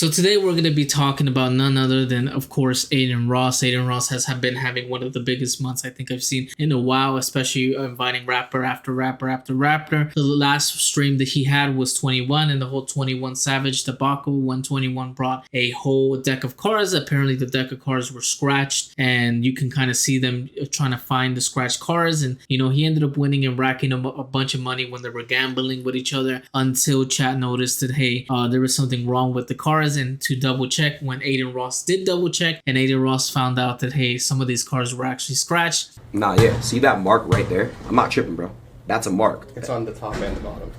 So today we're going to be talking about none other than, of course, Adin Ross. Adin Ross has been having one of the biggest months I think I've seen in a while, especially inviting rapper after rapper after rapper. The last stream that he had was 21 and the whole 21 Savage debacle when 21 brought a whole deck of cards. Apparently the deck of cards were scratched and you can kind of see them trying to find the scratched cards. And, you know, he ended up winning and racking a bunch of money when they were gambling with each other until chat noticed that, hey, there was something wrong with the cards. And to double check, when Adin Ross did double check, and Adin Ross found out that, hey, some of these cards were actually scratched. Nah, yeah, see that mark right there? I'm not tripping, bro. That's a mark. It's on the top and the bottom.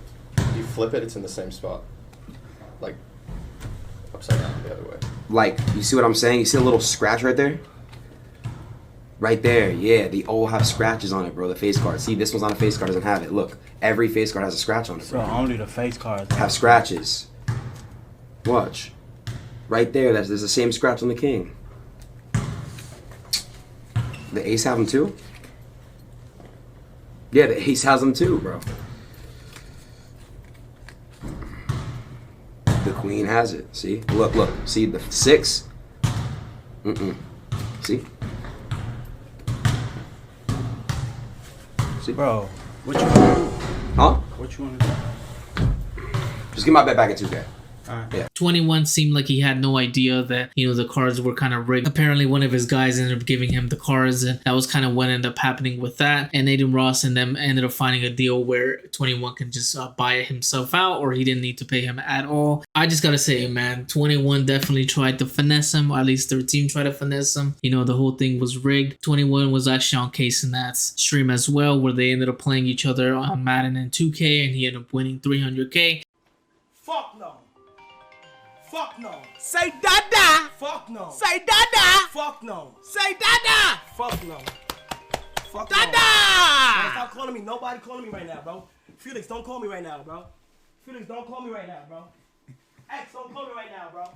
You flip it, it's in the same spot. Like, upside down the other way. Like, you see what I'm saying? You see a little scratch right there? Right there, yeah, they all have scratches on it, bro, the face card. See, this one's on a face card, doesn't have it. Look, every face card has a scratch on it, bro. So only the face cards have scratches. Watch. Right there, there's the same scratch on the king. The ace have them too? Yeah, the ace has them too, bro. The queen has it. See? Look, look. See the 6? See? See? Bro, what you want to do? Huh? What you want to do? Just get my bet back at 2K. Yeah. 21 seemed like he had no idea that, you know, the cards were kind of rigged. Apparently one of his guys ended up giving him the cards, and that was kind of what ended up happening with that. And Adin Ross and them ended up finding a deal where 21 can just buy it himself out, or he didn't need to pay him at all. I just gotta say, man, 21 definitely tried to finesse him, or at least their team tried to finesse him. You know, the whole thing was rigged. 21 was actually on case in that stream as well, where they ended up playing each other on Madden and 2K, and he ended up winning 300K. Fuck no. Fuck no. Say dada. Fuck no. Say dada. Fuck no. Say dada. Fuck no. Fuck Dada. no. Man, stop calling me. Nobody calling me right now, bro. Felix, don't call me right now, bro. Felix, don't call me right now, bro. X, don't call me right now, bro.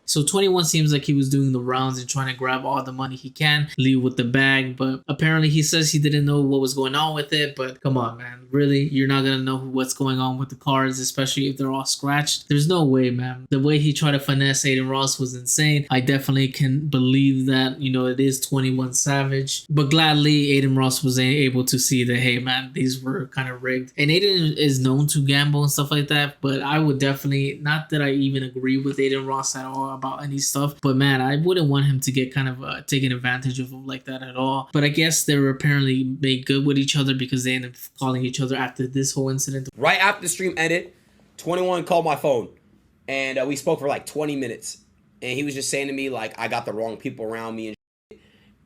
So 21 seems like he was doing the rounds and trying to grab all the money he can, leave with the bag. But apparently he says he didn't know what was going on with it. But come on, man. Really? You're not going to know what's going on with the cards, especially if they're all scratched? There's no way, man. The way he tried to finesse Adin Ross was insane. I definitely can believe that, you know, it is 21 Savage. But gladly, Adin Ross was able to see that, hey, man, these were kind of rigged. And Adin is known to gamble and stuff like that. But I would definitely, not that I even agree with Adin Ross at all about any stuff, but man, I wouldn't want him to get kind of taken advantage of like that at all. But I guess they were apparently made good with each other because they ended up calling each other after this whole incident. Right after the stream ended, 21 called my phone, and we spoke for like 20 minutes, and he was just saying to me like, I got the wrong people around me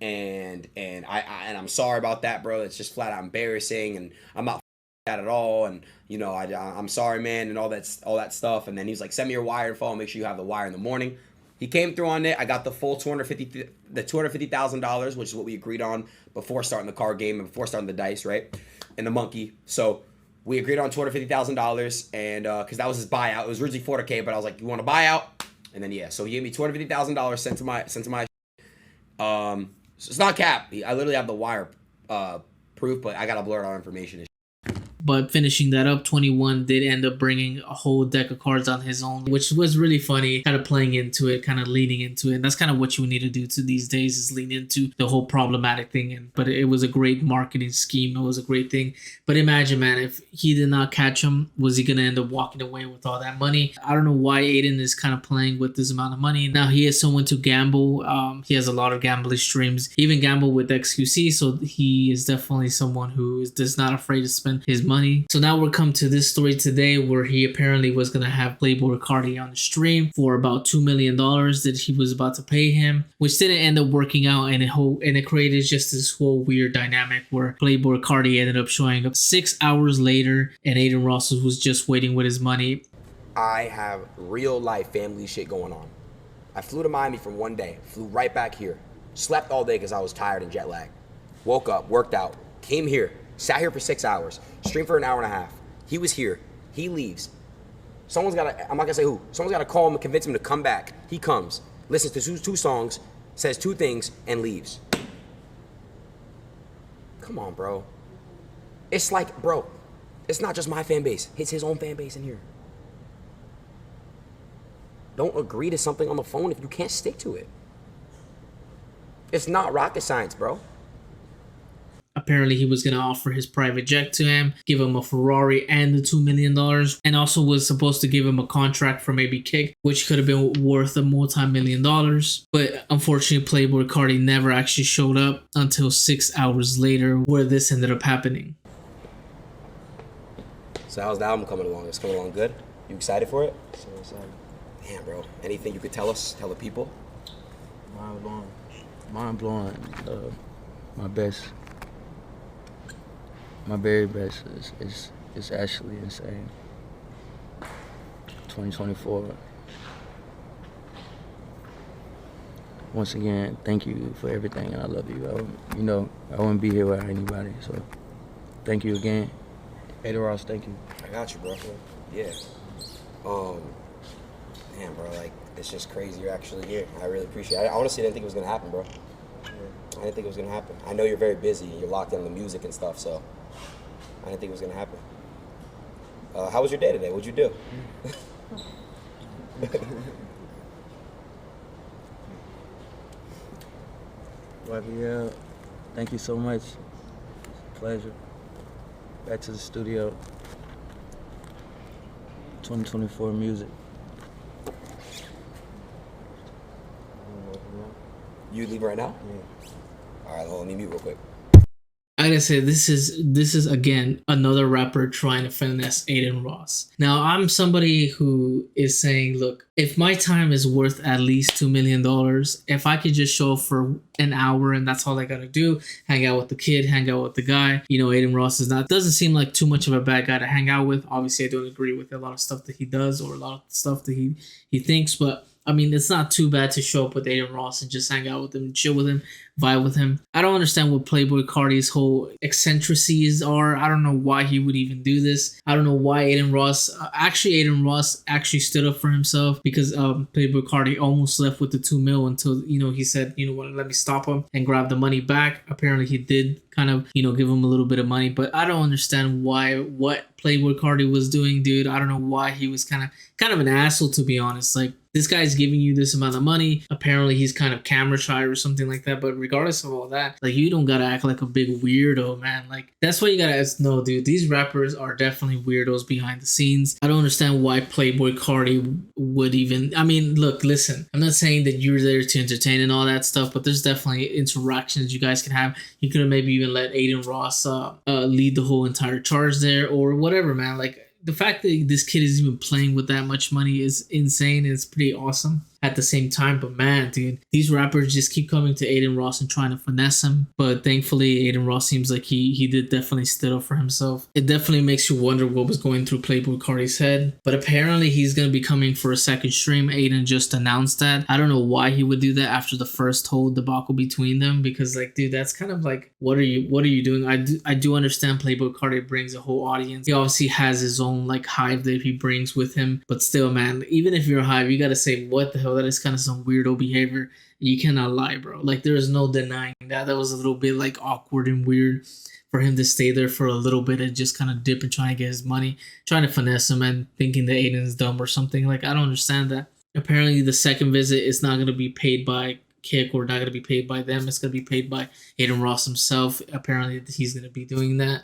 and shit, and I'm sorry about that, bro. It's just flat out embarrassing, and I'm not that at all, and you know, I'm sorry, man, and all that stuff. And then he was like, send me your wire info, I'll make sure you have the wire in the morning. He came through on it. I got the full $250,000, which is what we agreed on before starting the card game and before starting the dice, right? And the monkey. So we agreed on $250,000, and because that was his buyout. It was originally $400K, but I was like, you want a buyout? And then yeah, so he gave me $250,000 sent to my. So it's not cap. I literally have the wire proof, but I gotta blur out information. But finishing that up, 21 did end up bringing a whole deck of cards on his own, which was really funny, kind of playing into it, kind of leaning into it. And that's kind of what you need to do to these days, is lean into the whole problematic thing. But it was a great marketing scheme. It was a great thing. But imagine, man, if he did not catch him, was he going to end up walking away with all that money? I don't know why Adin is kind of playing with this amount of money. Now, he is someone to gamble. He has a lot of gambling streams, even gamble with XQC. So he is definitely someone who is not afraid to spend his money. So now we'll come to this story today, where he apparently was going to have Playboi Carti on the stream for about $2 million that he was about to pay him, which didn't end up working out, and it created just this whole weird dynamic where Playboi Carti ended up showing up 6 hours later, and Adin Ross was just waiting with his money. I have real life family shit going on. I flew to Miami from one day, flew right back here, slept all day because I was tired and jet lagged, woke up, worked out, came here, sat here for 6 hours, streamed for an hour and a half. He was here. He leaves. Someone's got to, I'm not going to say who, someone's got to call him and convince him to come back. He comes, listens to two songs, says 2 things, and leaves. Come on, bro. It's like, bro, it's not just my fan base. It's his own fan base in here. Don't agree to something on the phone if you can't stick to it. It's not rocket science, bro. Apparently, he was going to offer his private jet to him, give him a Ferrari and the $2 million, and also was supposed to give him a contract for maybe kick, which could have been worth a multi-million dollars. But unfortunately, Playboi Carti never actually showed up until 6 hours later, where this ended up happening. So how's the album coming along? It's coming along good? You excited for it? So excited. Damn, bro. Anything you could tell us? Tell the people? Mind blowing. Mind blowing. My best. My very best is actually insane. 2024. Once again, thank you for everything, and I love you. I wouldn't be here without anybody, so thank you again. Adin Ross, thank you. I got you, bro. Yeah. Damn, bro, like, it's just crazy you're actually here. I really appreciate it. I honestly didn't think it was gonna happen, bro. I didn't think it was gonna happen. I know you're very busy. You're locked in on the music and stuff, so I didn't think it was gonna happen. How was your day today? What'd you do? Yeah, thank you so much. Pleasure. Back to the studio. 2024 music. You leave right now? Yeah. All right, hold on, let me mute real quick. I gotta say, this is again another rapper trying to finesse Adin Ross. Now, I'm somebody who is saying, look, if my time is worth at least $2 million, if I could just show up for an hour and that's all I gotta do, hang out with the kid, hang out with the guy, Adin Ross doesn't seem like too much of a bad guy to hang out with. Obviously, I don't agree with a lot of stuff that he does or a lot of stuff that he thinks, but I mean, it's not too bad to show up with Adin Ross and just hang out with him, chill with him, vibe with him. I don't understand what Playboi Carti's whole eccentricities are. I don't know why he would even do this. I don't know why Adin Ross actually stood up for himself, because Playboi Carti almost left with the 2 mil until, he said, you know what, let me stop him and grab the money back. Apparently he did kind of, give him a little bit of money, but I don't understand what Playboi Carti was doing, dude. I don't know why he was kind of an asshole, to be honest. Like, this guy's giving you this amount of money. Apparently he's kind of camera shy or something like that. But regardless of all that, like, you don't gotta act like a big weirdo, man. Like, that's why you gotta ask. No, dude, these rappers are definitely weirdos behind the scenes. I don't understand why Playboi Carti would even. I mean, look, listen. I'm not saying that you're there to entertain and all that stuff, but there's definitely interactions you guys can have. You could have maybe even let Adin Ross lead the whole entire charge there or whatever, man. Like, the fact that this kid is even playing with that much money is insane. It's pretty awesome at the same time. But man, dude, these rappers just keep coming to Adin Ross and trying to finesse him. But thankfully, Adin Ross seems like he did definitely stood up for himself. It definitely makes you wonder what was going through Playboi Carti's head. But apparently he's going to be coming for a second stream. Adin just announced that. I don't know why he would do that after the first whole debacle between them, because, like, dude, that's kind of like, what are you doing? I do understand Playboi Carti brings a whole audience. He obviously has his own like hive that he brings with him, but still, man, even if you're a hive, you gotta say, what the hell, that is kind of some weirdo behavior. You cannot lie, bro. Like, there is no denying that was a little bit like awkward and weird for him to stay there for a little bit and just kind of dip and try and get his money, trying to finesse him and thinking that Adin's dumb or something. Like, I don't understand that. Apparently the second visit is not going to be paid by Kick or not going to be paid by them. It's going to be paid by Adin Ross himself. Apparently he's going to be doing that.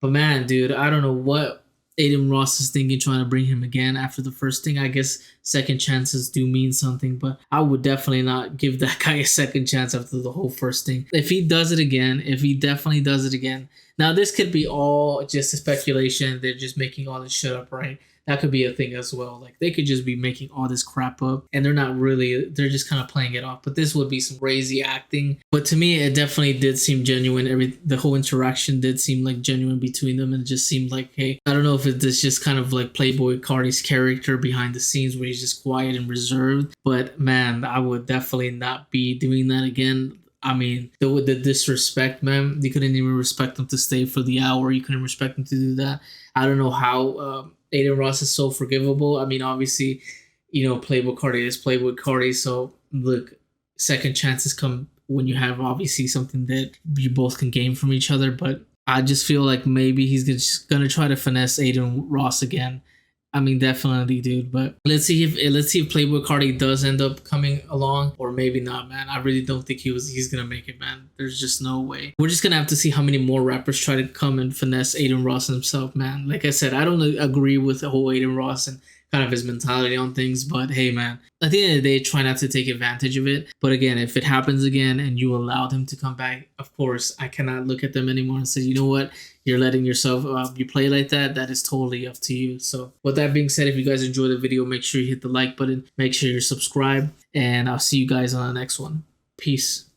But man, dude, I don't know what Adin Ross is thinking, trying to bring him again after the first thing. I guess second chances do mean something, but I would definitely not give that guy a second chance after the whole first thing. If he definitely does it again. Now, this could be all just a speculation. They're just making all this shit up, right? That could be a thing as well. Like, they could just be making all this crap up and they're just kind of playing it off. But this would be some crazy acting. But to me, it definitely did seem genuine. The whole interaction did seem like genuine between them, and it just seemed like, hey, I don't know if it's just kind of like Playboi Carti's character behind the scenes where he's just quiet and reserved. But man, I would definitely not be doing that again. I mean, the disrespect, man. You couldn't even respect him to stay for the hour. You couldn't respect him to do that. I don't know how Adin Ross is so forgivable. I mean, obviously, Playboi Carti is Playboi Carti. So, look, second chances come when you have obviously something that you both can gain from each other. But I just feel like maybe he's just going to try to finesse Adin Ross again I mean, definitely, dude. But let's see if Playboi Carti does end up coming along, or maybe not, man. I really don't think he's gonna make it, man. There's just no way. We're just gonna have to see how many more rappers try to come and finesse Adin Ross himself, man. Like I said, I don't agree with the whole Adin Ross and kind of his mentality on things, but hey, man, at the end of the day, try not to take advantage of it. But again, if it happens again and you allowed him to come back, of course, I cannot look at them anymore and say, you know what, you're letting yourself, you play like that. That is totally up to you. So with that being said, if you guys enjoyed the video, make sure you hit the like button, make sure you're subscribed, and I'll see you guys on the next one. Peace.